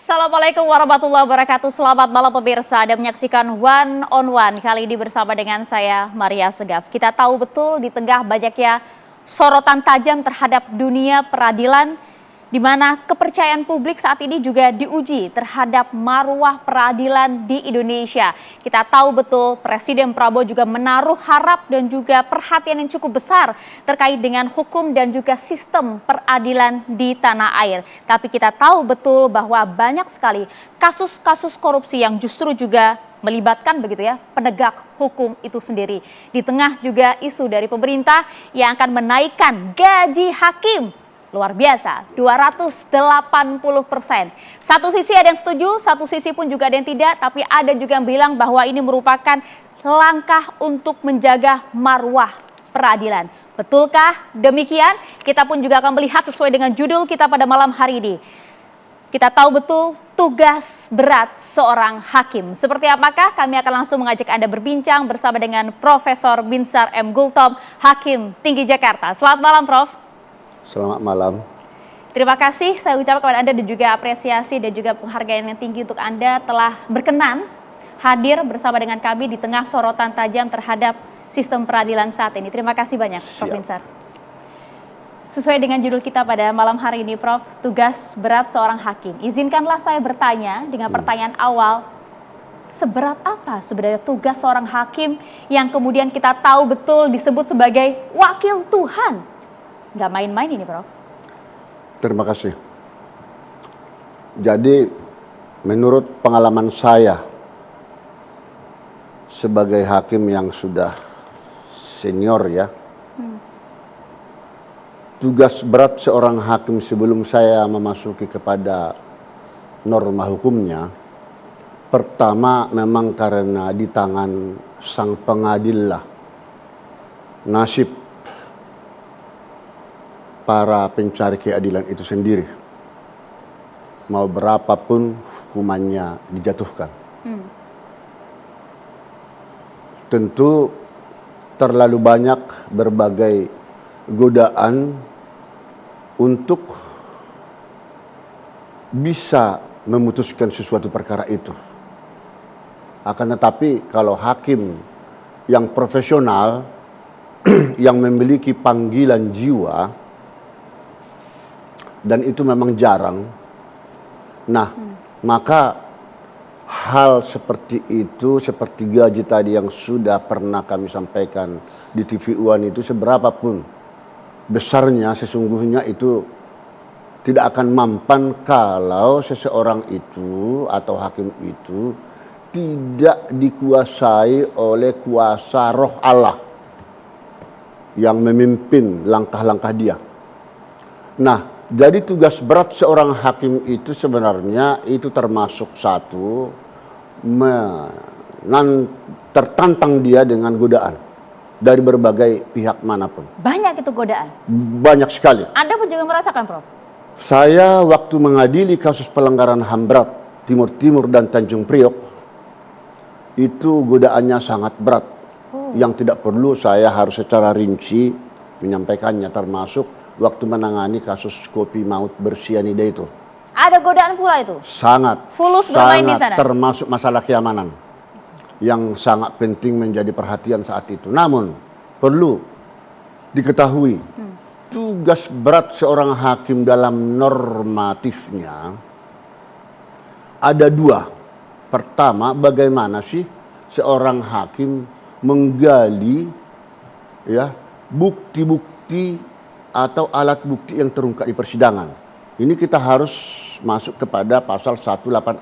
Assalamualaikum warahmatullahi wabarakatuh. Selamat malam pemirsa. Anda menyaksikan One on One kali ini bersama dengan saya Maria Segaf. Kita tahu betul di tengah banyaknya sorotan tajam terhadap dunia peradilan, di mana kepercayaan publik saat ini juga diuji terhadap marwah peradilan di Indonesia. Kita tahu betul Presiden Prabowo juga menaruh harap dan juga perhatian yang cukup besar terkait dengan hukum dan juga sistem peradilan di tanah air. Tapi kita tahu betul bahwa banyak sekali kasus-kasus korupsi yang justru juga melibatkan begitu ya penegak hukum itu sendiri. Di tengah juga isu dari pemerintah yang akan menaikkan gaji hakim. Luar biasa, 280%. Satu sisi ada yang setuju, satu sisi pun juga ada yang tidak, tapi ada juga yang bilang bahwa ini merupakan langkah untuk menjaga marwah peradilan. Betulkah demikian? Kita pun juga akan melihat sesuai dengan judul kita pada malam hari ini. Kita tahu betul tugas berat seorang hakim. Seperti apakah? Kami akan langsung mengajak Anda berbincang bersama dengan Profesor Binsar M. Gultom, Hakim Tinggi Jakarta. Selamat malam, Prof. Selamat malam. Terima kasih saya ucapkan kepada Anda dan juga apresiasi dan juga penghargaan yang tinggi untuk Anda telah berkenan hadir bersama dengan kami di tengah sorotan tajam terhadap sistem peradilan saat ini. Terima kasih banyak, Prof. Binsar. Sesuai dengan judul kita pada malam hari ini, Prof, tugas berat seorang hakim. Izinkanlah saya bertanya dengan pertanyaan awal, seberat apa sebenarnya tugas seorang hakim yang kemudian kita tahu betul disebut sebagai wakil Tuhan? Nggak main-main ini, Prof. Terima kasih. Jadi menurut pengalaman saya sebagai hakim yang sudah senior ya, tugas berat seorang hakim sebelum saya memasuki kepada norma hukumnya, pertama memang karena di tangan sang pengadil lah nasib para pencari keadilan itu sendiri. Mau berapapun hukumannya dijatuhkan. Tentu terlalu banyak berbagai godaan untuk bisa memutuskan sesuatu perkara itu. Akan tetapi kalau hakim yang profesional yang memiliki panggilan jiwa, dan itu memang jarang. Nah, maka hal seperti itu, seperti gaji tadi yang sudah pernah kami sampaikan di TV One itu, seberapapun besarnya sesungguhnya itu tidak akan mampan kalau seseorang itu atau hakim itu tidak dikuasai oleh kuasa roh Allah yang memimpin langkah-langkah dia. Nah, jadi tugas berat seorang hakim itu sebenarnya itu termasuk satu, tertantang dia dengan godaan dari berbagai pihak manapun. Banyak itu godaan? Banyak sekali. Anda pun juga merasakan, Prof? Saya waktu mengadili kasus pelanggaran HAM berat Timur Timur dan Tanjung Priok, itu godaannya sangat berat. Yang tidak perlu saya harus secara rinci menyampaikannya, termasuk waktu menangani kasus kopi maut bersianida itu. Ada godaan pula itu? Sangat. Fulus bermain di sana? Termasuk masalah keamanan yang sangat penting menjadi perhatian saat itu. Namun perlu diketahui tugas berat seorang hakim dalam normatifnya ada dua. Pertama, bagaimana sih seorang hakim menggali ya bukti-bukti atau alat bukti yang terungkap di persidangan. Ini kita harus masuk kepada pasal 184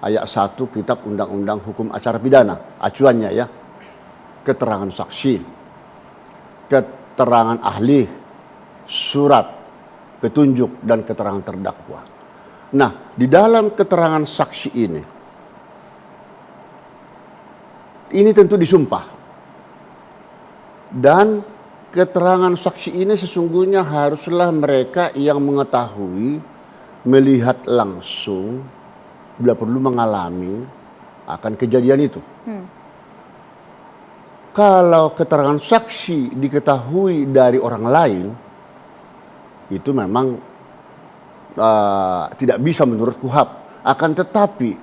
ayat 1 Kitab Undang-Undang Hukum Acara Pidana. Acuannya ya, keterangan saksi, keterangan ahli, surat, petunjuk, dan keterangan terdakwa. Nah, di dalam keterangan saksi ini tentu disumpah. Dan keterangan saksi ini sesungguhnya haruslah mereka yang mengetahui, melihat langsung, bila perlu mengalami akan kejadian itu. Kalau keterangan saksi diketahui dari orang lain, itu memang tidak bisa menurut KUHP. Akan tetapi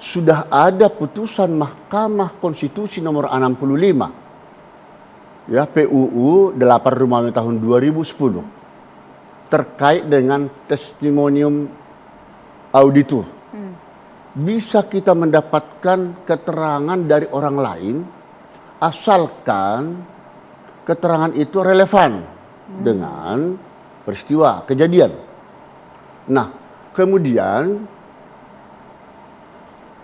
sudah ada putusan Mahkamah Konstitusi nomor 65 ya PUU 85 tahun 2010 terkait dengan testimonium auditur. Bisa kita mendapatkan keterangan dari orang lain asalkan keterangan itu relevan dengan peristiwa kejadian. Nah, kemudian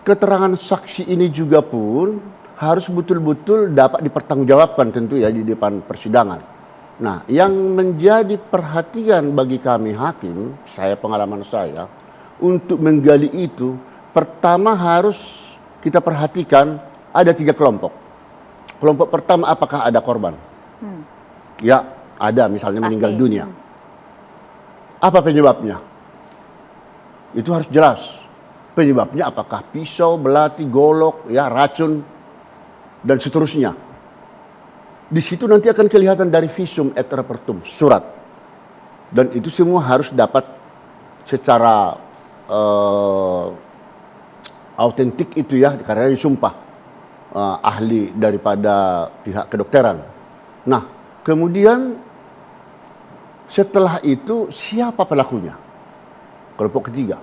keterangan saksi ini juga pun harus betul-betul dapat dipertanggungjawabkan tentu ya di depan persidangan. Nah, yang menjadi perhatian bagi kami hakim, pengalaman saya, untuk menggali itu, pertama harus kita perhatikan ada 3 kelompok. Kelompok pertama, apakah ada korban? Ya, ada, misalnya Pasti. meninggal dunia. Apa penyebabnya? Itu harus jelas. Penyebabnya apakah pisau, belati, golok, ya racun, dan seterusnya. Di situ nanti akan kelihatan dari visum et repertum, surat. Dan itu semua harus dapat secara autentik itu ya, karena disumpah ahli daripada pihak kedokteran. Nah, kemudian setelah itu siapa pelakunya? Kelompok ketiga.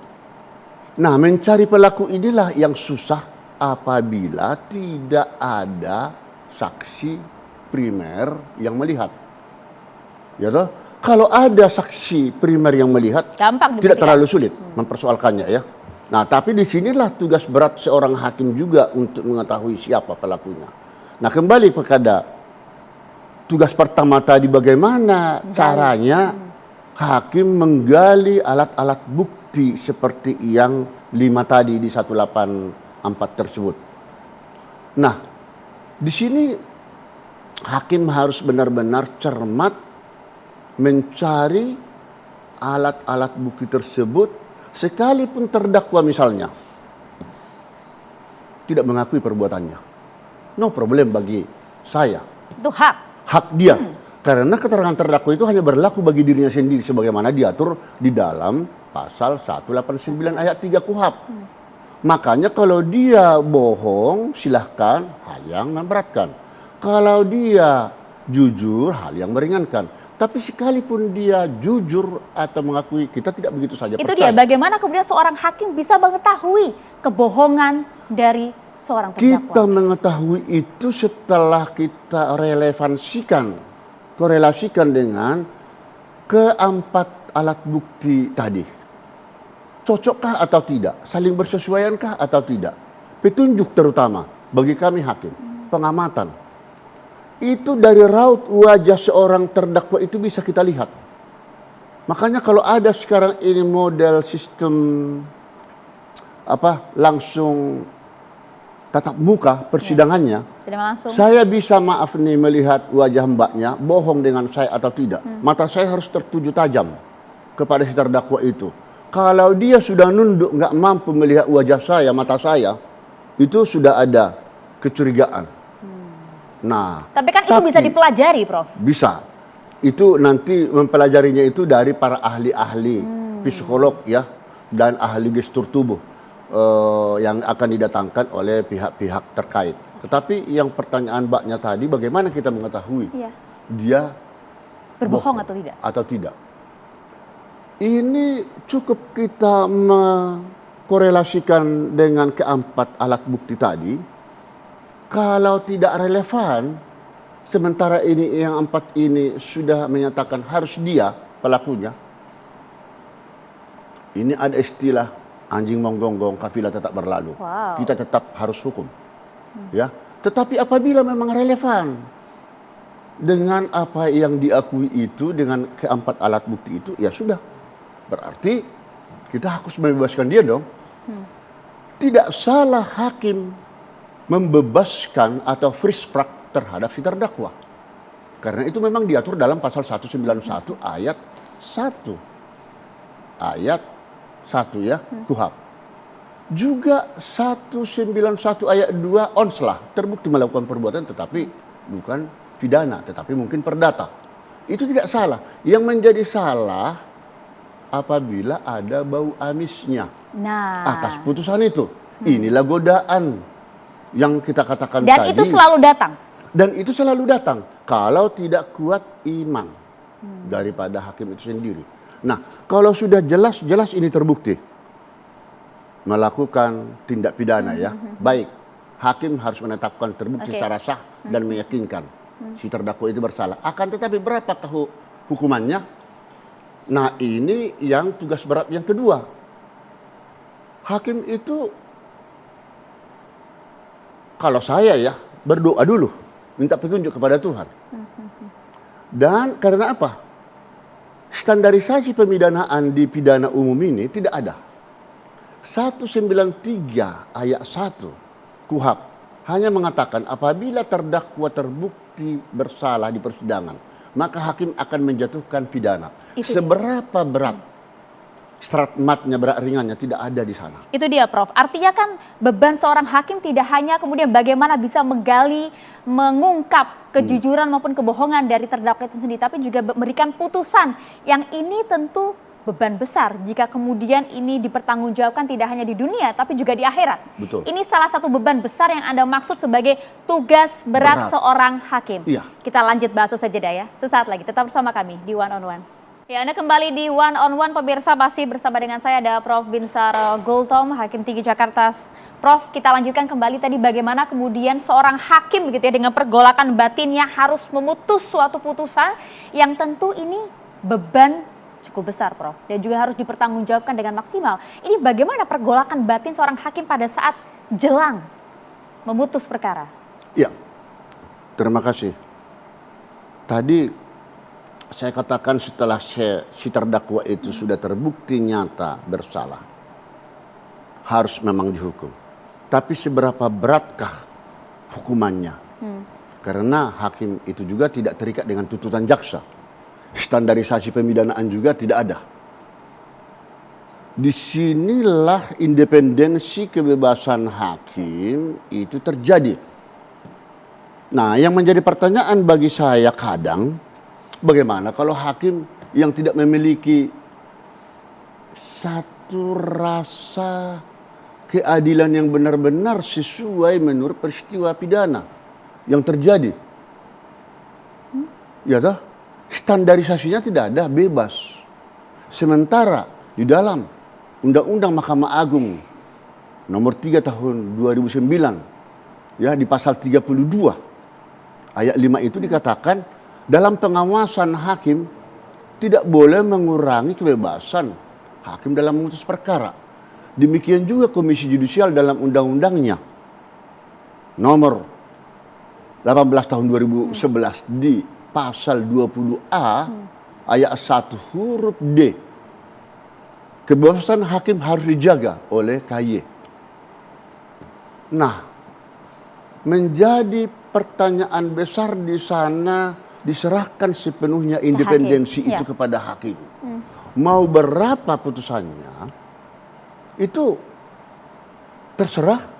Nah, mencari pelaku inilah yang susah apabila tidak ada saksi primer yang melihat. Ya toh? Kalau ada saksi primer yang melihat, Gampang tidak dibuktikan. terlalu sulit mempersoalkannya ya. Nah, tapi disinilah tugas berat seorang hakim juga untuk mengetahui siapa pelakunya. Nah, kembali kepada tugas pertama tadi, bagaimana caranya hakim menggali alat-alat bukti seperti yang 5 tadi di 184 tersebut. Nah, di sini hakim harus benar-benar cermat mencari alat-alat bukti tersebut, sekalipun terdakwa misalnya tidak mengakui perbuatannya. No problem bagi saya. Itu hak. Hak dia. Karena keterangan terdakwa itu hanya berlaku bagi dirinya sendiri sebagaimana diatur di dalam pasal 189 ayat 3 KUHP. Makanya kalau dia bohong, silahkan hal yang memberatkan. Kalau dia jujur, hal yang meringankan. Tapi sekalipun dia jujur atau mengakui, kita tidak begitu saja Itu percaya. dia, bagaimana kemudian seorang hakim bisa mengetahui kebohongan dari seorang terdakwa? Kita mengetahui itu setelah kita korelasikan dengan keempat alat bukti tadi. Cocokkah atau tidak? Saling bersesuaiankah atau tidak? Petunjuk terutama bagi kami hakim, pengamatan. Itu dari raut wajah seorang terdakwa itu bisa kita lihat. Makanya kalau ada sekarang ini model sistem langsung tatap muka persidangannya, Sudah langsung. saya bisa maaf nih melihat wajah mbaknya bohong dengan saya atau tidak. Mata saya harus tertuju tajam kepada si terdakwa itu. Kalau dia sudah nunduk nggak mampu melihat wajah saya, mata saya, itu sudah ada kecurigaan. Nah, Tapi kan itu bisa dipelajari, Prof. bisa. Itu nanti mempelajarinya itu dari para ahli-ahli psikolog ya dan ahli gestur tubuh yang akan didatangkan oleh pihak-pihak terkait. Tetapi yang pertanyaan mbaknya tadi, bagaimana kita mengetahui dia Berbohong atau tidak? Atau tidak? Ini cukup kita mengkorelasikan dengan keempat alat bukti tadi. Kalau tidak relevan, sementara ini yang 4 ini sudah menyatakan harus dia pelakunya. Ini ada istilah anjing menggonggong, kafilah tetap berlalu. Wow. Kita tetap harus hukum. Ya. Tetapi apabila memang relevan dengan apa yang diakui itu, dengan keempat alat bukti itu, ya sudah. Berarti kita harus membebaskan dia dong. Tidak salah hakim membebaskan atau free sprack terhadap si terdakwa. Karena itu memang diatur dalam pasal 191 ayat 1. Ayat 1 ya, KUHP. Juga 191 ayat 2 onslah, terbukti melakukan perbuatan tetapi bukan pidana, tetapi mungkin perdata. Itu tidak salah. Yang menjadi salah apabila ada bau amisnya Nah, atas putusan itu. Inilah godaan yang kita katakan dan tadi. itu selalu datang. Dan itu selalu datang kalau tidak kuat iman daripada hakim itu sendiri. Nah, kalau sudah jelas-jelas ini terbukti melakukan tindak pidana ya, baik hakim harus menetapkan terbukti secara sah dan meyakinkan si terdakwa itu bersalah. Akan tetapi berapakah hukumannya? Nah, ini yang tugas berat yang kedua. Hakim itu, kalau saya ya, berdoa dulu, minta petunjuk kepada Tuhan. Dan karena apa? Standarisasi pemidanaan di pidana umum ini tidak ada. 193 ayat 1 KUHP hanya mengatakan apabila terdakwa terbukti bersalah di persidangan, maka hakim akan menjatuhkan pidana. Seberapa berat stratmatnya, berat ringannya, tidak ada di sana. Itu dia, Prof. Artinya kan beban seorang hakim tidak hanya kemudian bagaimana bisa menggali, mengungkap kejujuran maupun kebohongan dari terdakwa itu sendiri, tapi juga memberikan putusan yang ini tentu beban besar jika kemudian ini dipertanggungjawabkan tidak hanya di dunia tapi juga di akhirat. Betul. Ini salah satu beban besar yang Anda maksud sebagai tugas berat seorang hakim. Iya. Kita lanjut bahas usai jeda ya. Sesaat lagi tetap bersama kami di One on One. Ya, Anda kembali di One on One, pemirsa, masih bersama dengan saya ada Prof. Binsar Gultom, Hakim Tinggi Jakarta. Prof, kita lanjutkan kembali tadi bagaimana kemudian seorang hakim begitu ya dengan pergolakan batinnya harus memutus suatu putusan yang tentu ini beban cukup besar, Prof. Dan juga harus dipertanggungjawabkan dengan maksimal. Ini bagaimana pergolakan batin seorang hakim pada saat jelang memutus perkara? Ya, terima kasih. Tadi saya katakan setelah si terdakwa itu sudah terbukti nyata bersalah, harus memang dihukum. Tapi seberapa beratkah hukumannya? Karena hakim itu juga tidak terikat dengan tuntutan jaksa. Standarisasi pemidanaan juga tidak ada. Disinilah independensi kebebasan hakim itu terjadi. Nah, yang menjadi pertanyaan bagi saya kadang, bagaimana kalau hakim yang tidak memiliki satu rasa keadilan yang benar-benar sesuai menurut peristiwa pidana yang terjadi? Ya toh? Standarisasinya tidak ada, bebas. Sementara di dalam Undang-Undang Mahkamah Agung nomor 3 tahun 2009 ya di pasal 32 ayat 5 itu dikatakan dalam pengawasan hakim tidak boleh mengurangi kebebasan hakim dalam memutus perkara. Demikian juga Komisi Judisial dalam undang-undangnya nomor 18 tahun 2011 di pasal 20A ayat 1 huruf D. Kebebasan hakim harus dijaga oleh KY. Nah, menjadi pertanyaan besar di sana, diserahkan sepenuhnya independensi itu kepada hakim. Mau berapa putusannya, itu terserah.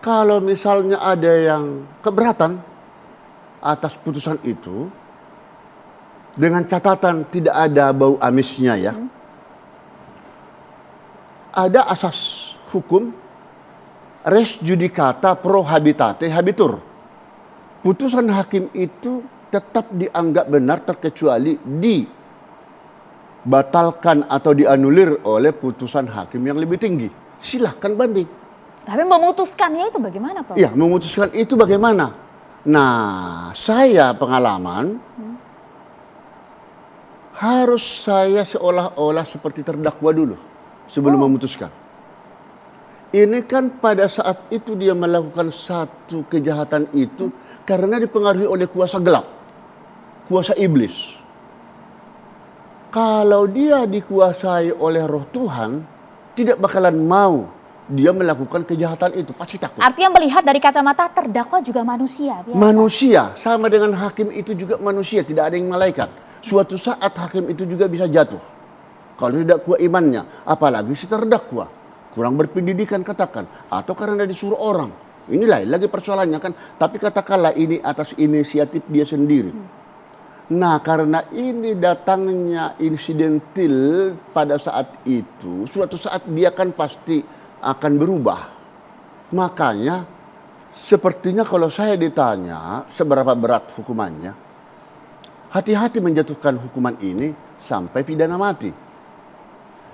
Kalau misalnya ada yang keberatan atas putusan itu, dengan catatan tidak ada bau amisnya ya, ada asas hukum res judicata pro habitate habitur. Putusan hakim itu tetap dianggap benar terkecuali dibatalkan atau dianulir oleh putusan hakim yang lebih tinggi. Silahkan banding. Tapi memutuskannya itu bagaimana, Prof? Ya, memutuskan itu bagaimana? Nah, saya pengalaman harus saya seolah-olah seperti terdakwa dulu sebelum memutuskan. Ini kan pada saat itu dia melakukan satu kejahatan itu karena dipengaruhi oleh kuasa gelap, kuasa iblis. Kalau dia dikuasai oleh roh Tuhan, tidak bakalan mau dia melakukan kejahatan itu, pasti takut. Artinya melihat dari kacamata terdakwa juga manusia biasa. Manusia, sama dengan hakim itu juga manusia, tidak ada yang malaikat. Suatu saat hakim itu juga bisa jatuh. Kalau tidak kuat imannya, apalagi si terdakwa. Kurang berpendidikan katakan, atau karena disuruh orang. Ini lain lagi persoalannya kan, tapi katakanlah ini atas inisiatif dia sendiri. Nah, karena ini datangnya insidentil pada saat itu, suatu saat dia kan pasti akan berubah. Makanya sepertinya kalau saya ditanya seberapa berat hukumannya, hati-hati menjatuhkan hukuman ini sampai pidana mati.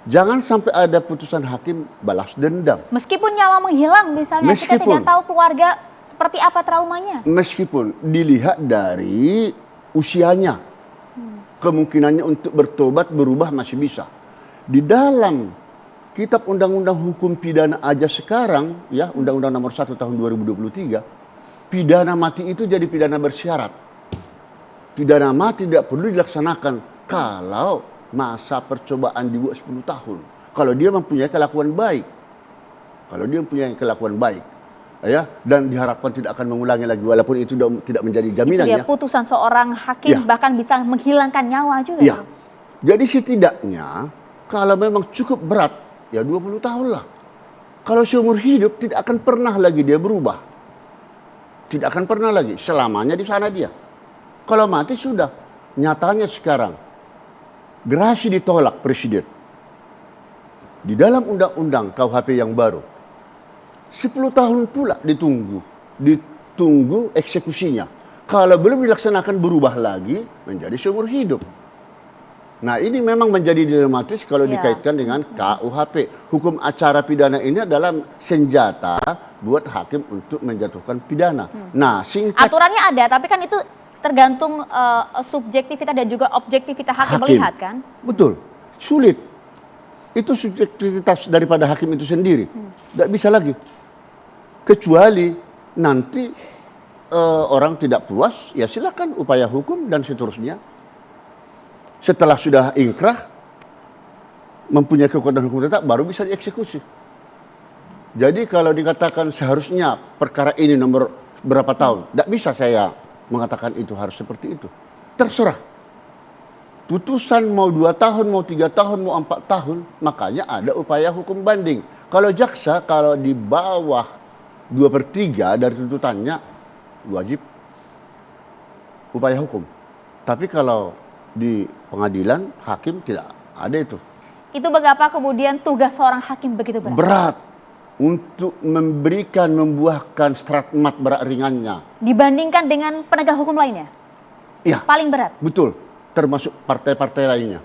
Jangan sampai ada putusan hakim balas dendam. Meskipun nyawa menghilang misalnya, kita tidak tahu keluarga seperti apa traumanya. Meskipun dilihat dari usianya, kemungkinannya untuk bertobat berubah masih bisa. Di dalam Kitab Undang-Undang Hukum Pidana aja sekarang, ya, Undang-Undang Nomor 1 Tahun 2023, pidana mati itu jadi pidana bersyarat. Pidana mati tidak perlu dilaksanakan kalau masa percobaan di bawah 10 tahun. Kalau dia mempunyai kelakuan baik. Kalau dia mempunyai kelakuan baik. Ya, dan diharapkan tidak akan mengulangi lagi walaupun itu tidak menjadi jaminan. Itu dia putusan seorang hakim bahkan bisa menghilangkan nyawa juga. Ya. Jadi setidaknya kalau memang cukup berat ya 20 tahun lah. Kalau seumur hidup tidak akan pernah lagi dia berubah. Tidak akan pernah lagi selamanya di sana dia. Kalau mati sudah. Nyatanya sekarang gerasi ditolak presiden. Di dalam undang-undang KUHP yang baru 10 tahun pula ditunggu eksekusinya. Kalau belum dilaksanakan berubah lagi menjadi seumur hidup. Nah, ini memang menjadi dilematis kalau dikaitkan dengan KUHP. Hukum acara pidana ini adalah senjata buat hakim untuk menjatuhkan pidana. Nah, aturannya ada, tapi kan itu tergantung subjektivitas dan juga objektivitas hakim melihat kan? Betul, sulit. Itu subjektivitas daripada hakim itu sendiri. Tidak bisa lagi. Kecuali nanti orang tidak puas, ya silakan upaya hukum dan seterusnya. Setelah sudah ingkrah, mempunyai kekuatan hukum tetap, baru bisa dieksekusi. Jadi kalau dikatakan seharusnya perkara ini nomor berapa tahun, tidak bisa saya mengatakan itu harus seperti itu. Terserah. Putusan mau 2 tahun, mau 3 tahun, mau 4 tahun, makanya ada upaya hukum banding. Kalau jaksa, kalau di bawah 2/3 dari tuntutannya, wajib upaya hukum. Tapi kalau di pengadilan, hakim tidak ada itu. Itu mengapa kemudian tugas seorang hakim begitu berat? Berat untuk membuahkan stigma berat ringannya. Dibandingkan dengan penegak hukum lainnya? Iya. Paling berat? Betul, termasuk partai-partai lainnya.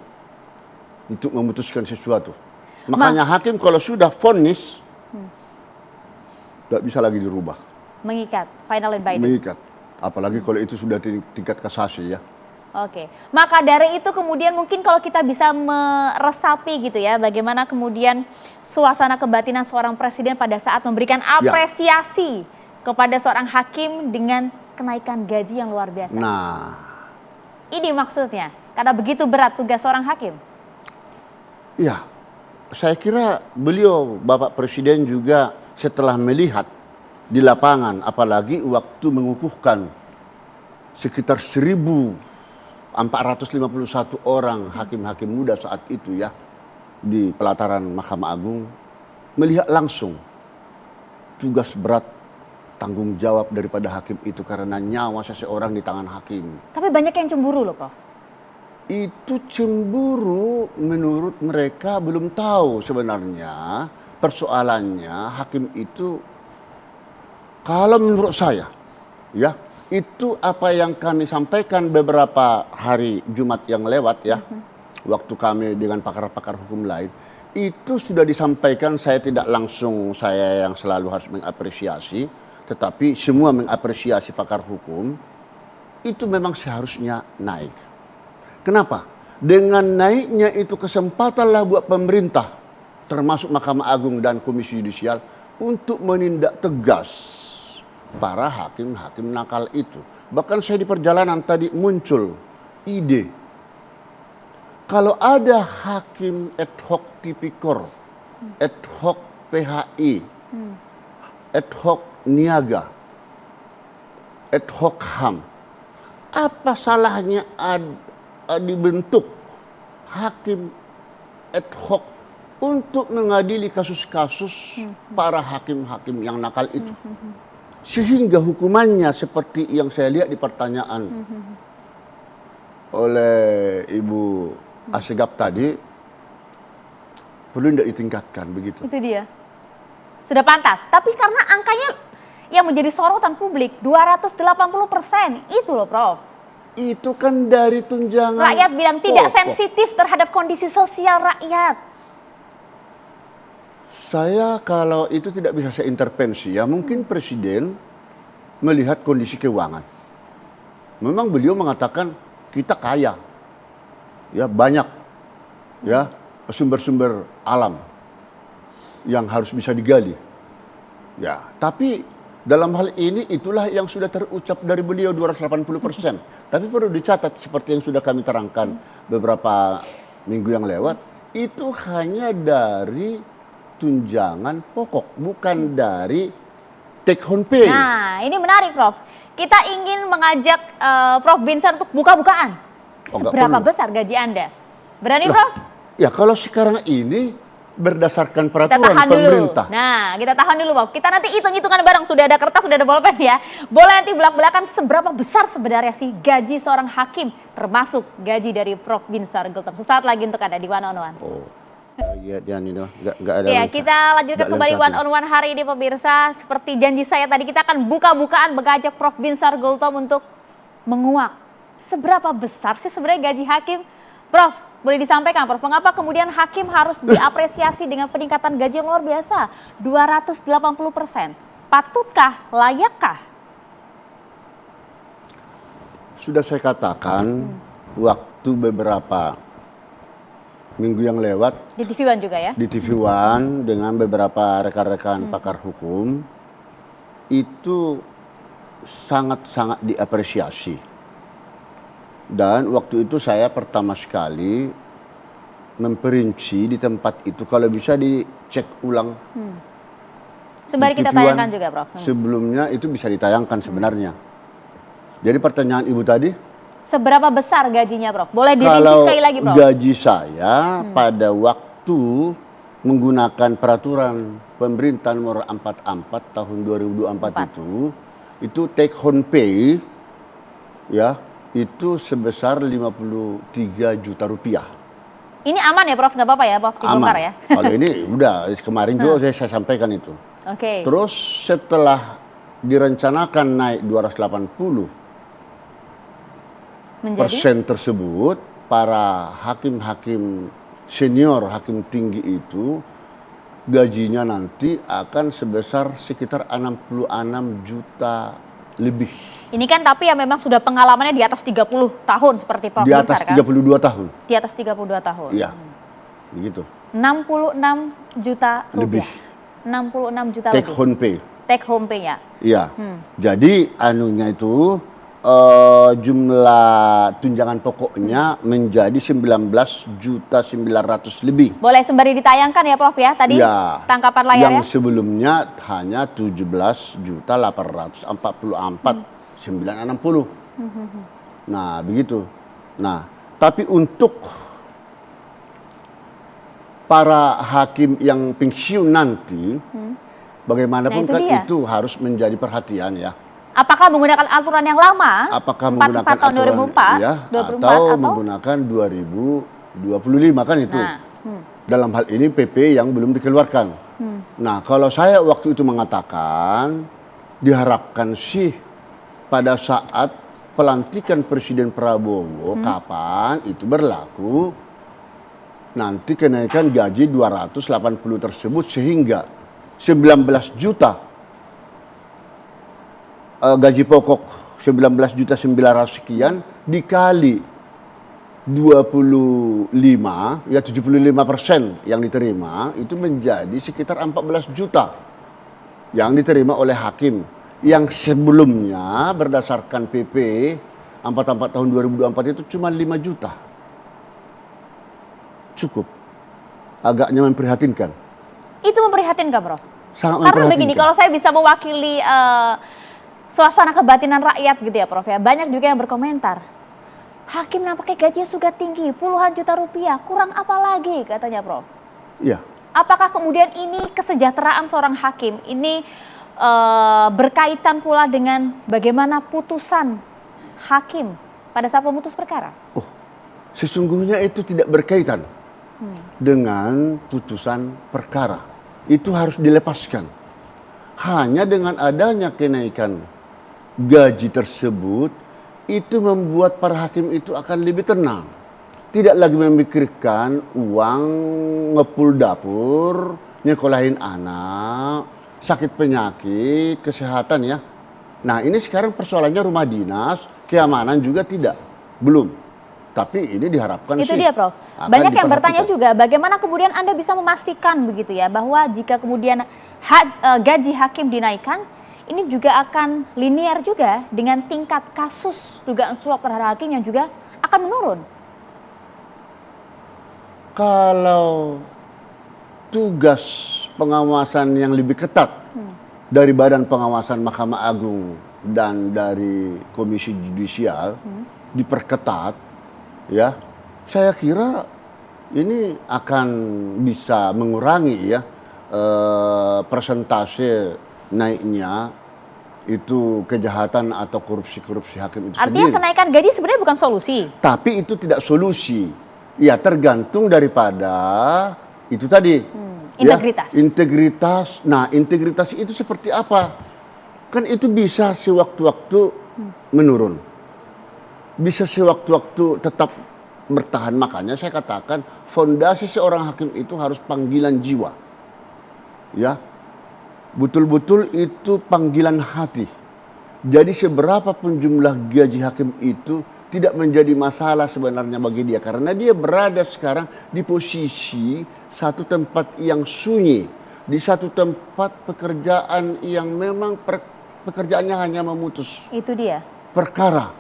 Untuk memutuskan sesuatu. Makanya hakim kalau sudah vonis, tidak bisa lagi dirubah. Mengikat, final and binding. Mengikat. Apalagi kalau itu sudah tingkat kasasi ya. Oke, maka dari itu kemudian mungkin kalau kita bisa meresapi gitu ya, bagaimana kemudian suasana kebatinan seorang presiden pada saat memberikan apresiasi kepada seorang hakim dengan kenaikan gaji yang luar biasa. Nah, ini maksudnya, karena begitu berat tugas seorang hakim. Iya, saya kira beliau Bapak Presiden juga setelah melihat di lapangan, apalagi waktu mengukuhkan sekitar 1.451 orang hakim-hakim muda saat itu ya di pelataran Mahkamah Agung, melihat langsung tugas berat tanggung jawab daripada hakim itu karena nyawa seseorang di tangan hakim. Tapi banyak yang cemburu loh, Prof. Itu cemburu menurut mereka belum tahu sebenarnya persoalannya hakim itu, kalau menurut saya ya, itu apa yang kami sampaikan beberapa hari Jumat yang lewat ya, waktu kami dengan pakar-pakar hukum lain, itu sudah disampaikan. Saya tidak langsung, saya yang selalu harus mengapresiasi, tetapi semua mengapresiasi pakar hukum, itu memang seharusnya naik. Kenapa? Dengan naiknya itu kesempatanlah buat pemerintah, termasuk Mahkamah Agung dan Komisi Yudisial, untuk menindak tegas para hakim-hakim nakal itu. Bahkan saya di perjalanan tadi muncul ide, kalau ada hakim ad hoc tipikor, ad hoc PHI, ad hoc niaga, ad hoc HAM, apa salahnya dibentuk hakim ad hoc untuk mengadili kasus-kasus para hakim-hakim yang nakal itu? Sehingga hukumannya seperti yang saya lihat di pertanyaan oleh Ibu Asegaf tadi perlu tidak ditingkatkan begitu. Itu dia. Sudah pantas. Tapi karena angkanya yang menjadi sorotan publik 280%. Itu loh Prof. Itu kan dari tunjangan. Rakyat bilang tidak pokok. sensitif terhadap kondisi sosial rakyat. Saya kalau itu tidak bisa saya intervensi ya, mungkin Presiden melihat kondisi keuangan. Memang beliau mengatakan kita kaya. Ya, banyak ya sumber-sumber alam yang harus bisa digali. Ya, tapi dalam hal ini itulah yang sudah terucap dari beliau 280%. Tapi perlu dicatat seperti yang sudah kami terangkan beberapa minggu yang lewat, itu hanya dari tunjangan pokok, bukan dari take home pay. Nah, ini menarik Prof. Kita ingin mengajak Prof Binsar untuk buka-bukaan. Seberapa besar gaji Anda? Berani Prof? Ya kalau sekarang ini berdasarkan Kita peraturan tahan pemerintah. dulu. Nah, kita tahan dulu Prof. Kita nanti hitung-hitungan bareng. Sudah ada kertas, sudah ada bolpen ya. Boleh nanti belak-belakan seberapa besar sebenarnya sih gaji seorang hakim. Termasuk gaji dari Prof Binsar Gultom. Sesaat lagi untuk Anda di One on One. Oh. Iya, Nino. Nggak ada. Ya, kita lanjutkan kembali One on One hari ini pemirsa. Seperti janji saya tadi, kita akan buka-bukaan mengajak Prof Binsar Gultom untuk menguak. Seberapa besar sih sebenarnya gaji hakim? Prof, boleh disampaikan Prof, mengapa kemudian hakim harus diapresiasi dengan peningkatan gaji yang luar biasa? 280%. Patutkah? Layakkah? Sudah saya katakan waktu beberapa minggu yang lewat Di TV One juga ya? di TV One dengan beberapa rekan-rekan pakar hukum itu sangat-sangat diapresiasi. Dan waktu itu saya pertama sekali memperinci di tempat itu, kalau bisa dicek ulang. Sembari di kita TV One. tayangkan juga Prof. Sebelumnya itu bisa ditayangkan sebenarnya. Jadi pertanyaan Ibu tadi, Seberapa besar gajinya Prof? Boleh dirinci kalau sekali lagi Prof? gaji saya pada waktu menggunakan peraturan pemerintah nomor 44 tahun 2024 itu take home pay ya itu sebesar 53 juta rupiah. Ini aman ya Prof? Nggak apa-apa ya Prof? Dibongkar ya? Kalau ini udah kemarin juga saya sampaikan itu. Oke. Terus setelah direncanakan naik 280 Menjadi? persen tersebut, para hakim-hakim senior, hakim tinggi itu gajinya nanti akan sebesar sekitar 66 juta lebih. Ini kan tapi ya memang sudah pengalamannya di atas 30 tahun seperti Prof Di atas Binsar kan? 32 tahun. Di atas 32 tahun. Iya. Begitu. 66 juta Lebih. rupiah. 66 juta Take lebih. home pay. Take home pay ya. Iya. Jadi anunya itu jumlah tunjangan pokoknya menjadi 19 juta 900 lebih. Boleh sembari ditayangkan ya Prof ya tadi Ya, tangkapan layarnya. yang sebelumnya hanya 17 juta 844 960. Nah, begitu. Nah, tapi untuk para hakim yang pensiun nanti, bagaimanapun Nah, itu kan dia. itu harus menjadi perhatian ya. Apakah menggunakan aturan yang lama? Apakah 44 menggunakan tahun 2004, ya, 24 atau menggunakan 2025 kan itu. Nah, Dalam hal ini PP yang belum dikeluarkan. Nah, kalau saya waktu itu mengatakan diharapkan sih pada saat pelantikan Presiden Prabowo kapan itu berlaku, nanti kenaikan gaji 280 tersebut sehingga 19 juta gaji pokok 19 juta 900 sekian dikali 25 ya 75% yang diterima itu menjadi sekitar 14 juta yang diterima oleh hakim yang sebelumnya berdasarkan PP 44 tahun 2024 itu cuma 5 juta. Cukup. Agaknya memprihatinkan. itu memprihatinkan Prof? Sangat Karena begini, memprihatinkan. kalau saya bisa mewakili suasana kebatinan rakyat gitu ya Prof ya, banyak juga yang berkomentar. Hakim nampaknya gajinya sudah tinggi, puluhan juta rupiah, kurang apa lagi katanya Prof. Iya. Apakah kemudian ini kesejahteraan seorang hakim ini berkaitan pula dengan bagaimana putusan hakim pada saat memutus perkara? Oh, sesungguhnya itu tidak berkaitan dengan putusan perkara. Itu harus dilepaskan. Hanya dengan adanya kenaikan gaji tersebut, itu membuat para hakim itu akan lebih tenang. Tidak lagi memikirkan uang, ngepul dapur, nyekolahin anak, sakit penyakit, kesehatan ya. Nah ini sekarang persoalannya rumah dinas, keamanan juga tidak, belum. Tapi ini diharapkan Itu sih dia, Prof. akan Banyak yang bertanya diperhatikan. juga, bagaimana kemudian Anda bisa memastikan begitu ya, bahwa jika kemudian gaji hakim dinaikkan, ini juga akan linear juga dengan tingkat kasus dugaan suap terhadap hakim yang juga akan menurun. Kalau tugas pengawasan yang lebih ketat dari Badan Pengawasan Mahkamah Agung dan dari Komisi Judisial diperketat, ya, saya kira ini akan bisa mengurangi ya persentase naiknya itu kejahatan atau korupsi hakim itu Artinya sendiri. kenaikan gaji sebenarnya bukan solusi. Tapi itu tidak solusi. Ya tergantung daripada itu tadi. Integritas. Ya, integritas. Nah integritas itu seperti apa? Kan itu bisa sewaktu-waktu menurun. Bisa sewaktu-waktu tetap bertahan. Makanya saya katakan fondasi seorang hakim itu harus panggilan jiwa. Ya, betul-betul itu panggilan hati. Jadi seberapapun jumlah gaji hakim itu tidak menjadi masalah sebenarnya bagi dia. Karena dia berada sekarang di posisi satu tempat yang sunyi. Di satu tempat pekerjaan yang memang pekerjaannya hanya memutus Itu dia. perkara.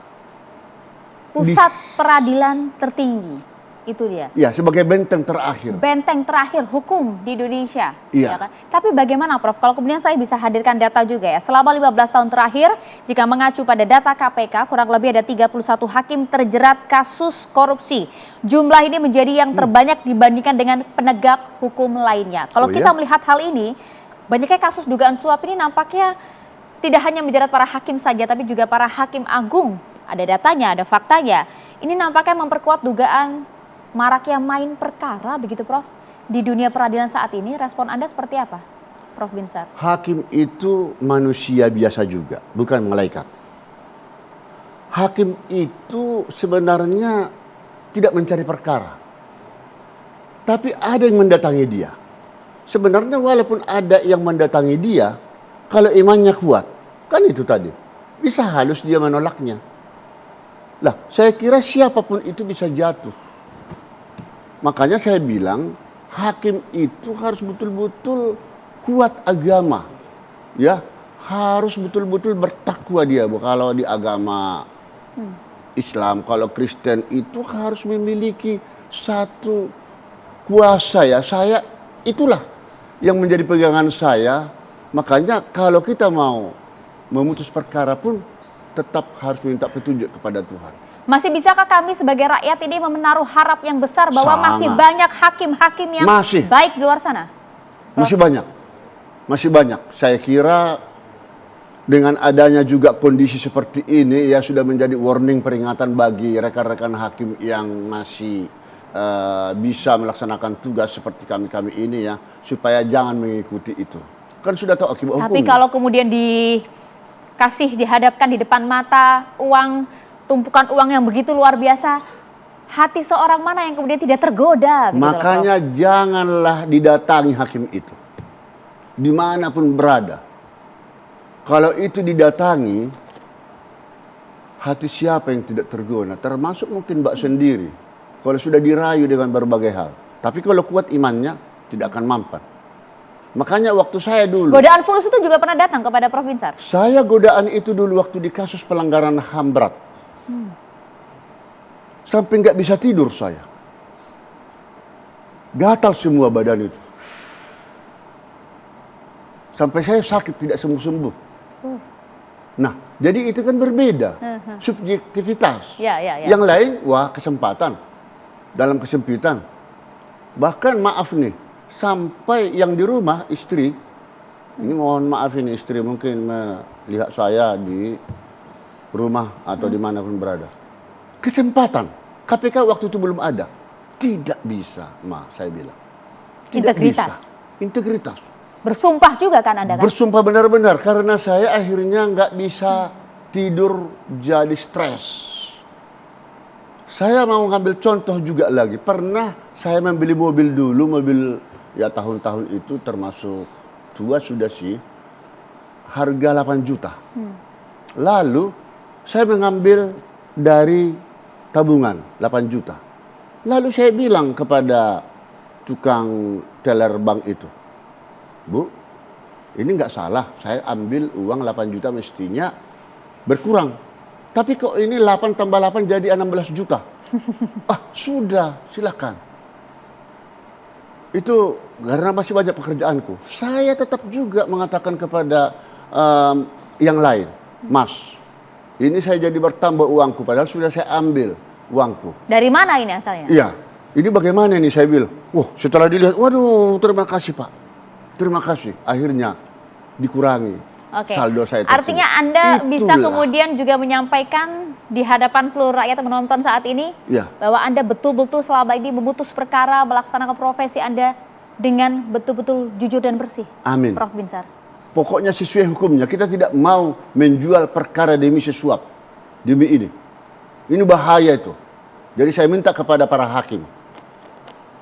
Pusat peradilan tertinggi. Itu dia. Ya, sebagai benteng terakhir. Benteng terakhir hukum di Indonesia. Iya. Ya kan? Tapi bagaimana Prof, kalau kemudian saya bisa hadirkan data juga ya. Selama 15 tahun terakhir, jika mengacu pada data KPK, kurang lebih ada 31 hakim terjerat kasus korupsi. Jumlah ini menjadi yang terbanyak dibandingkan dengan penegak hukum lainnya. Kalau Oh, kita iya? melihat hal ini, banyaknya kasus dugaan suap ini nampaknya tidak hanya menjerat para hakim saja, tapi juga para hakim agung. Ada datanya, ada faktanya. Ini nampaknya memperkuat dugaan maraknya main perkara begitu Prof. Di dunia peradilan saat ini, respon Anda seperti apa, Prof Binsar? Hakim itu manusia biasa juga, bukan malaikat. Hakim itu sebenarnya tidak mencari perkara. Tapi ada yang mendatangi dia. Sebenarnya walaupun ada yang mendatangi dia, kalau imannya kuat, kan itu tadi, bisa halus dia menolaknya. Lah, saya kira siapapun itu bisa jatuh. Makanya saya bilang hakim itu harus betul-betul kuat agama. Ya, harus betul-betul bertakwa dia. Kalau di agama Islam, kalau Kristen itu harus memiliki satu kuasa ya. Saya itulah yang menjadi pegangan saya. Makanya kalau kita mau memutus perkara pun tetap harus minta petunjuk kepada Tuhan. Masih bisakah kami sebagai rakyat ini menaruh harap yang besar bahwa Sangat. masih banyak hakim-hakim yang Masih. baik di luar sana? Masih banyak. Masih banyak. Saya kira dengan adanya juga kondisi seperti ini ya sudah menjadi warning peringatan bagi rekan-rekan hakim yang masih bisa melaksanakan tugas seperti kami-kami ini ya, supaya jangan mengikuti itu. Kan sudah tahu akibat hukum. Tapi kalau kemudian dihadapkan di depan mata tumpukan uang yang begitu luar biasa, hati seorang mana yang kemudian tidak tergoda? Gitu makanya loh, janganlah didatangi hakim itu. Dimanapun berada. Kalau itu didatangi, hati siapa yang tidak tergoda? Termasuk mungkin Mbak sendiri. Kalau sudah dirayu dengan berbagai hal. Tapi kalau kuat imannya, tidak akan mampan. Makanya waktu saya dulu. Godaan fulus itu juga pernah datang kepada Prof Binsar? Saya godaan itu dulu waktu di kasus pelanggaran HAM berat. Sampai nggak bisa tidur saya. Gatal semua badan itu. Sampai saya sakit tidak sembuh-sembuh. Nah, jadi itu kan berbeda. Subjektivitas. Ya. Yang lain, wah kesempatan. Dalam kesempitan. Bahkan maaf nih, sampai yang di rumah istri, ini mohon maaf ini istri mungkin melihat saya di rumah atau dimanapun berada. kesempatan. KPK waktu itu belum ada. Tidak bisa, saya bilang. Tidak Integritas. bisa. Integritas. Bersumpah juga kan Anda kan? Bersumpah benar-benar karena saya akhirnya nggak bisa tidur jadi stres. Saya mau ngambil contoh juga lagi. Pernah saya membeli mobil dulu, mobil ya tahun-tahun itu termasuk tua sudah sih. Harga 8 juta. Lalu saya mengambil dari tabungan 8 juta. Lalu saya bilang kepada tukang teller bank itu, Bu, ini nggak salah, saya ambil uang 8 juta mestinya berkurang. Tapi kok ini 8 tambah 8 jadi 16 juta. Sudah, silakan. Itu karena masih banyak pekerjaanku. Saya tetap juga mengatakan kepada yang lain, Mas, ini saya jadi bertambah uangku, padahal sudah saya ambil uangku. Dari mana ini asalnya? Iya, ini bagaimana nih saya bilang. Setelah dilihat, waduh terima kasih Pak. Terima kasih. Akhirnya dikurangi saldo saya tersebut. Artinya Anda bisa kemudian juga menyampaikan di hadapan seluruh rakyat yang menonton saat ini bahwa Anda betul-betul selama ini memutus perkara, melaksanakan profesi Anda dengan betul-betul jujur dan bersih. Amin. Prof. Binsar. Pokoknya sesuai hukumnya. Kita tidak mau menjual perkara demi sesuap. Demi ini. Ini bahaya itu. Jadi saya minta kepada para hakim.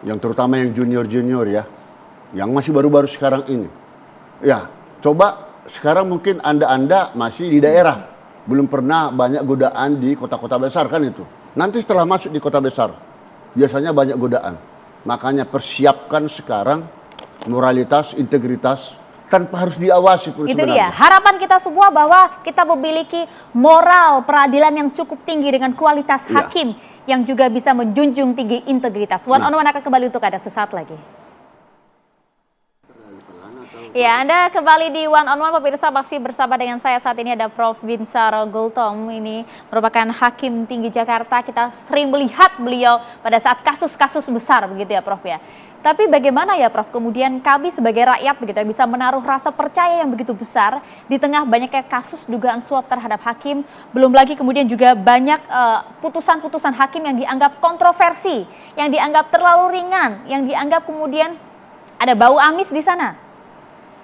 Yang terutama yang junior-junior ya. Yang masih baru-baru sekarang ini. Ya, coba sekarang mungkin Anda masih di daerah. Belum pernah banyak godaan di kota-kota besar kan itu. Nanti setelah masuk di kota besar, biasanya banyak godaan. Makanya persiapkan sekarang moralitas, integritas, tanpa harus diawasi pun itu sebenarnya. dia, harapan kita semua bahwa kita memiliki moral peradilan yang cukup tinggi dengan kualitas hakim yang juga bisa menjunjung tinggi integritas. One on One akan kembali untuk Anda sesaat lagi. Ya, Anda kembali di One on One, pemirsa, masih bersama dengan saya saat ini ada Prof. Binsar Gultom. Ini merupakan hakim tinggi Jakarta. Kita sering melihat beliau pada saat kasus-kasus besar begitu ya Prof ya. Tapi bagaimana ya Prof, kemudian kami sebagai rakyat begitu ya, bisa menaruh rasa percaya yang begitu besar di tengah banyaknya kasus dugaan suap terhadap hakim, belum lagi kemudian juga banyak putusan-putusan hakim yang dianggap kontroversi, yang dianggap terlalu ringan, yang dianggap kemudian ada bau amis di sana.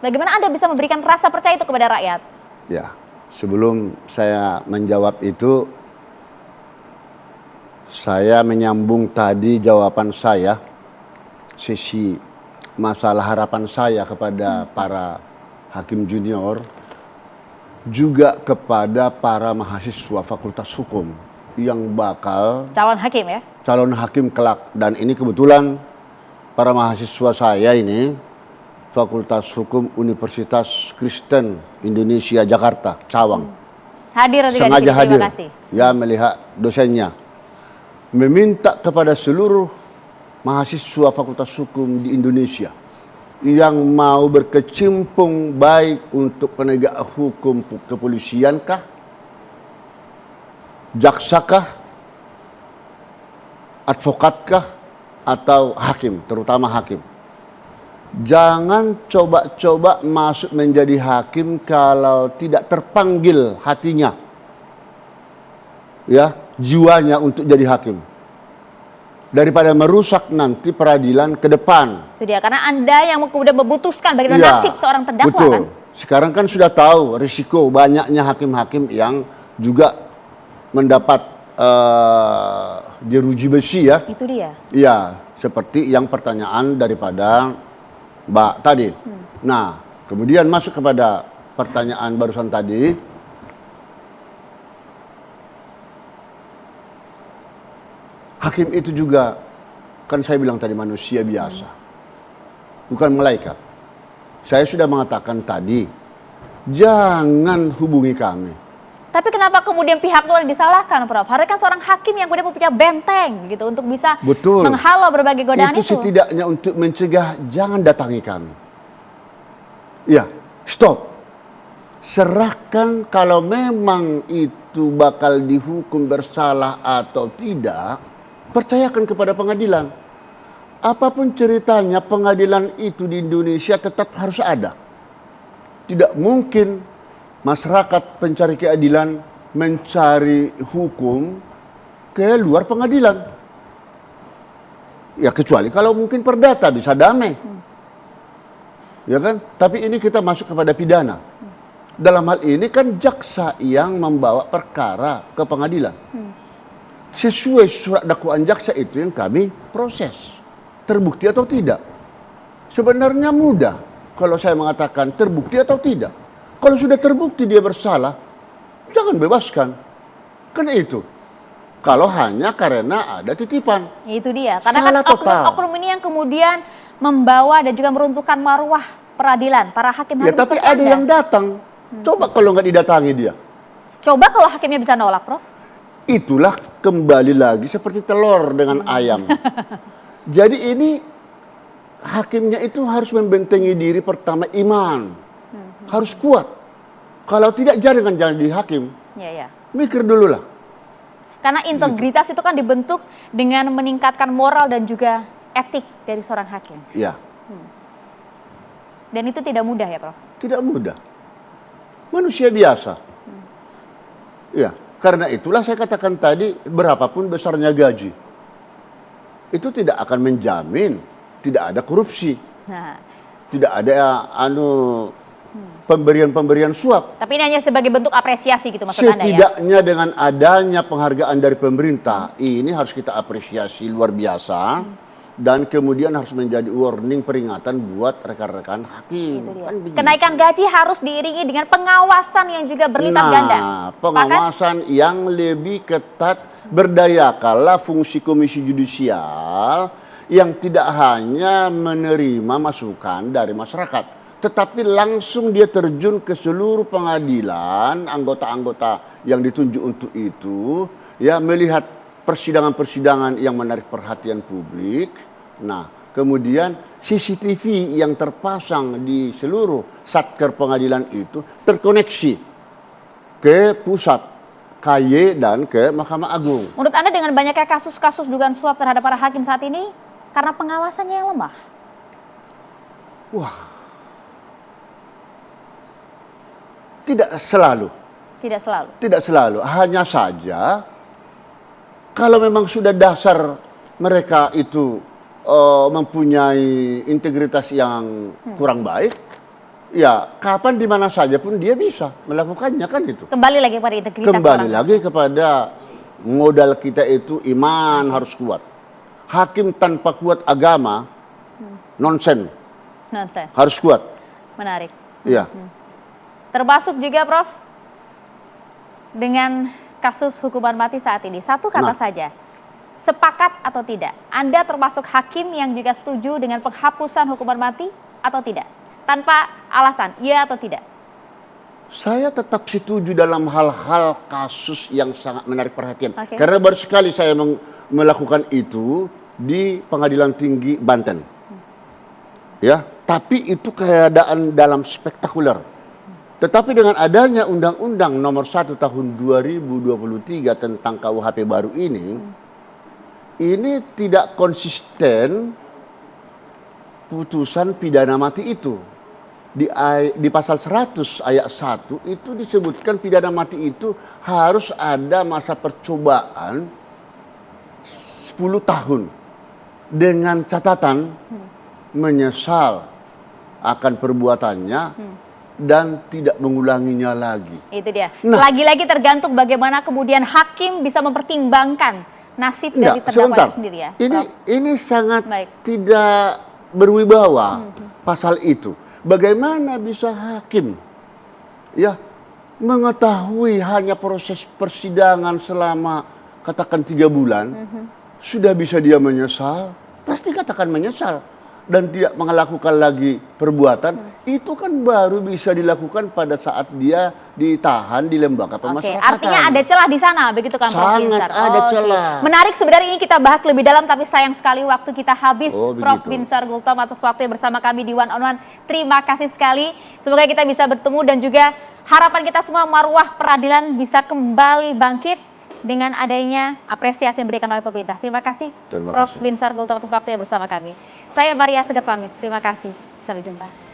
Bagaimana Anda bisa memberikan rasa percaya itu kepada rakyat? Ya, sebelum saya menjawab itu, saya menyambung tadi jawaban saya, sisi masalah harapan saya kepada para hakim junior, juga kepada para mahasiswa Fakultas Hukum yang bakal calon hakim ya? Calon hakim kelak. Dan ini kebetulan para mahasiswa saya ini Fakultas Hukum Universitas Kristen Indonesia Jakarta, Cawang. Hadir juga sengaja di sini, hadir. terima kasih. Ya, melihat dosennya. Meminta kepada seluruh mahasiswa Fakultas Hukum di Indonesia yang mau berkecimpung baik untuk penegak hukum kepolisiankah, jaksakah, advokatkah, atau hakim, terutama hakim. Jangan coba-coba masuk menjadi hakim kalau tidak terpanggil hatinya, ya, jiwanya untuk jadi hakim. Daripada merusak nanti peradilan ke depan. Itu dia, karena Anda yang kemudian memutuskan bagaimana nasib seorang terdakwa betul. Kan? Sekarang kan sudah tahu risiko banyaknya hakim-hakim yang juga mendapat jeruji besi ya. Itu dia. Iya, seperti yang pertanyaan daripada Mbak tadi. Nah, kemudian masuk kepada pertanyaan barusan tadi. Hakim itu juga, kan saya bilang tadi, manusia biasa. Bukan malaikat. Saya sudah mengatakan tadi, jangan hubungi kami. Tapi kenapa kemudian pihak luar disalahkan, Prof? Harusnya kan seorang hakim yang kemudian punya benteng gitu untuk bisa menghalau berbagai godaan itu. Itu setidaknya untuk mencegah, jangan datangi kami. Ya, stop. Serahkan kalau memang itu bakal dihukum bersalah atau tidak, percayakan kepada pengadilan. Apapun ceritanya, pengadilan itu di Indonesia tetap harus ada. Tidak mungkin masyarakat pencari keadilan mencari hukum ke luar pengadilan. Ya kecuali kalau mungkin perdata bisa damai. Ya kan? Tapi ini kita masuk kepada pidana. Dalam hal ini kan jaksa yang membawa perkara ke pengadilan. Sesuai surat dakwaan jaksa itu yang kami proses. Terbukti atau tidak. Sebenarnya mudah kalau saya mengatakan terbukti atau tidak. Kalau sudah terbukti dia bersalah, jangan bebaskan. Kan itu. Kalau hanya karena ada titipan. Itu dia. Karena Salah kan total. oknum-oknum ini yang kemudian membawa dan juga meruntuhkan marwah peradilan. Para hakim Ya tapi ada yang datang. Coba kalau nggak didatangi dia. Coba kalau hakimnya bisa nolak, Prof. Itulah kembali lagi seperti telur dengan ayam. Jadi ini hakimnya itu harus membentengi diri pertama iman. Harus kuat. Kalau tidak jangan jadi hakim. Ya. Mikir dulu lah. Karena integritas itu kan dibentuk dengan meningkatkan moral dan juga etik dari seorang hakim. Ya, Dan itu tidak mudah ya, Prof. tidak mudah. Manusia biasa. Ya, karena itulah saya katakan tadi berapapun besarnya gaji. Itu tidak akan menjamin tidak ada korupsi. Nah, Tidak ada pemberian-pemberian suap. tapi ini hanya sebagai bentuk apresiasi gitu maksud Anda ya? Setidaknya dengan adanya penghargaan dari pemerintah, ini harus kita apresiasi luar biasa. Dan kemudian harus menjadi warning, peringatan buat rekan-rekan hakim. Itu dia. Kan begitu. Kenaikan gaji harus diiringi dengan pengawasan yang juga berlipat ganda. Sepakat? Pengawasan yang lebih ketat, berdayakanlah fungsi komisi judisial yang tidak hanya menerima masukan dari masyarakat, tetapi langsung dia terjun ke seluruh pengadilan, anggota-anggota yang ditunjuk untuk itu, ya melihat persidangan-persidangan yang menarik perhatian publik. Nah, kemudian CCTV yang terpasang di seluruh satker pengadilan itu terkoneksi ke pusat KY dan ke Mahkamah Agung. Menurut Anda dengan banyaknya kasus-kasus dugaan suap terhadap para hakim saat ini karena pengawasannya yang lemah? Wah, tidak selalu. Tidak selalu. Tidak selalu. Hanya saja kalau memang sudah dasar mereka itu mempunyai integritas yang kurang baik, ya kapan di mana saja pun dia bisa melakukannya kan itu. Kembali lagi pada integritas Kembali orang. lagi kepada modal kita itu iman harus kuat. Hakim tanpa kuat agama nonsen, Nonsen. harus kuat. Menarik. Iya. Termasuk juga Prof dengan kasus hukuman mati saat ini. Satu kata Nah. saja. Sepakat atau tidak? Anda termasuk hakim yang juga setuju dengan penghapusan hukuman mati atau tidak? Tanpa alasan, iya atau tidak? Saya tetap setuju dalam hal-hal kasus yang sangat menarik perhatian. Oke. Karena baru sekali saya melakukan itu di Pengadilan Tinggi Banten. Ya, tapi itu keadaan dalam spektakuler. Tetapi dengan adanya Undang-Undang Nomor 1 Tahun 2023 tentang KUHP baru ini tidak konsisten putusan pidana mati itu. Di pasal 100 ayat 1 itu disebutkan pidana mati itu harus ada masa percobaan 10 tahun dengan catatan menyesal akan perbuatannya dan tidak mengulanginya lagi. Itu dia. Nah. Lagi-lagi tergantung bagaimana kemudian hakim bisa mempertimbangkan nasib dari terdakwa itu sendiri ya. Ini sangat Baik. tidak berwibawa pasal itu. Bagaimana bisa hakim ya mengetahui hanya proses persidangan selama katakan 3 bulan sudah bisa dia menyesal, pasti katakan menyesal dan tidak melakukan lagi perbuatan, itu kan baru bisa dilakukan pada saat dia ditahan di lembaga Oke, pemasyarakatan. artinya ada celah di sana, begitu kan Prof Sangat Binsar? ada Oke. celah. Menarik sebenarnya ini kita bahas lebih dalam, tapi sayang sekali waktu kita habis. Oh, Prof begitu. Binsar Gultom atas waktu yang bersama kami di One on One. Terima kasih sekali. Semoga kita bisa bertemu dan juga harapan kita semua marwah peradilan bisa kembali bangkit dengan adanya apresiasi yang diberikan oleh pemerintah. Terima kasih Terima Prof kasih. Binsar Gultom atas waktu yang bersama kami. Saya Maria Segaf pamit. Terima kasih. Sampai jumpa.